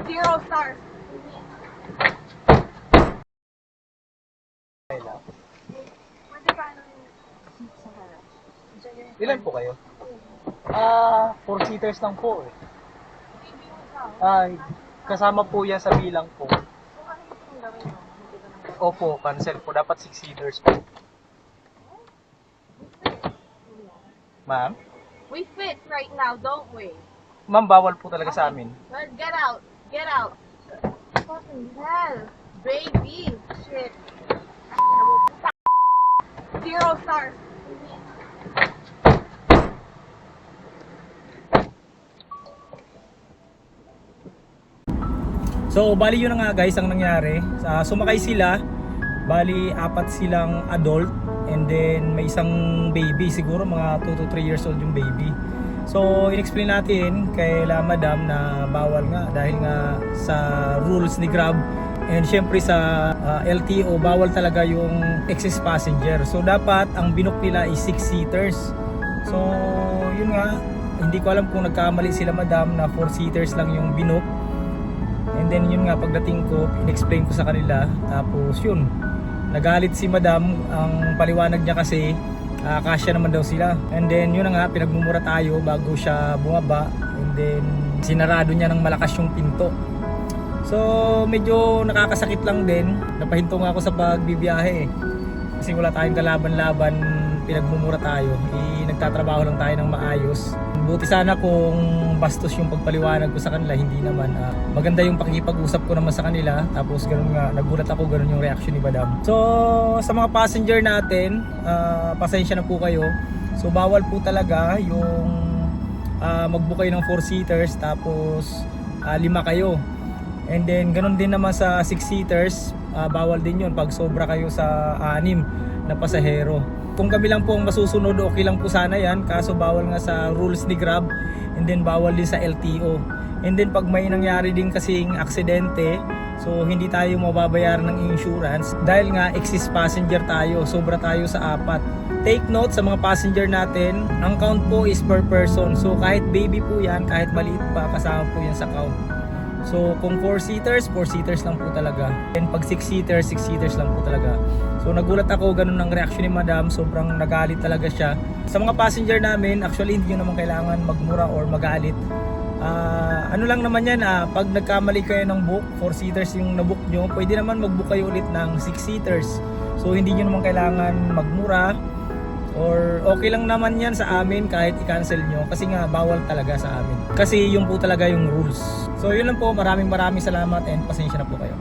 Zero stars. Pwede ka ano yung seat sa harap? Ilan po kayo? 4-seaters lang po eh. Maybe yung ikaw. Kasama po yan sa bilang po. So ano yung gawin mo? Hindi ka nang gawin. Opo, cancel po. Dapat 6-seaters po. Ma'am? We fit right now, don't we? Ma'am, bawal po talaga sa amin. Let's get out. Get out. Fucking hell. Baby. Shit. Zero stars. So, bali yun na nga guys ang nangyari. Sumakay sila. Bali, 4 silang adult. And then, may isang baby. Siguro mga 2 to 3 years old yung baby. So, in-explain natin kay La Madam na bawal nga dahil nga sa rules ni Grab and syempre sa LTO bawal talaga yung excess passenger. So, dapat ang binook nila is 6-seaters. So, yun nga, hindi ko alam kung nagkamali sila Madam na 4-seaters lang yung binook. And then yun nga, pagdating ko, in-explain ko sa kanila. Tapos yun, nagalit si Madam. Ang paliwanag niya kasi kasya naman daw sila. And then yun na nga, pinagmumura tayo bago siya bumaba. And then sinarado niya ng malakas yung pinto. So medyo nakakasakit lang din. Napahinto nga ako sa pagbibiyahe kasi wala tayong kalaban-laban, pinagmumura tayo. Nagtatrabaho lang tayo ng maayos. Buti sana kung bastos yung pagpaliwanag ko sa kanila, hindi naman. Maganda yung pakikipag-usap ko naman sa kanila. Tapos ganun nga, nagulat ako, ganun yung reaction ni Madam. So sa mga passenger natin, pasensya na po kayo. So bawal po talaga yung mag-book kayo ng 4-seaters tapos 5 kayo. And then ganun din naman sa 6-seaters, bawal din yun pag sobra kayo sa 6 na pasahero. Kung kami lang po ang masusunod, okay lang po sana yan. Kaso bawal nga sa rules ni Grab. And then bawal din sa LTO. And then pag may nangyari din kasing aksidente, so hindi tayo mababayaran ng insurance. Dahil nga excess passenger tayo, sobra tayo sa 4. Take note sa mga passenger natin, ang count po is per person. So kahit baby po yan, kahit maliit pa, kasama po yan sa count. So kung 4-seaters, 4-seaters lang po talaga. And pag 6-seaters, 6-seaters lang po talaga. So nagulat ako, ganun ang reaction ni Madam. Sobrang nagalit talaga siya. Sa mga passenger namin, actually hindi nyo naman kailangan magmura or magalit. Ano lang naman yan, pag nagkamali kayo ng book, 4-seaters yung nabook nyo, pwede naman mag-book kayo ulit ng 6-seaters. So hindi nyo naman kailangan magmura. Or okay lang naman yan sa amin kahit i-cancel nyo kasi nga bawal talaga sa amin. Kasi yung po talaga yung rules. So yun lang po, maraming salamat and pasensya na po kayo.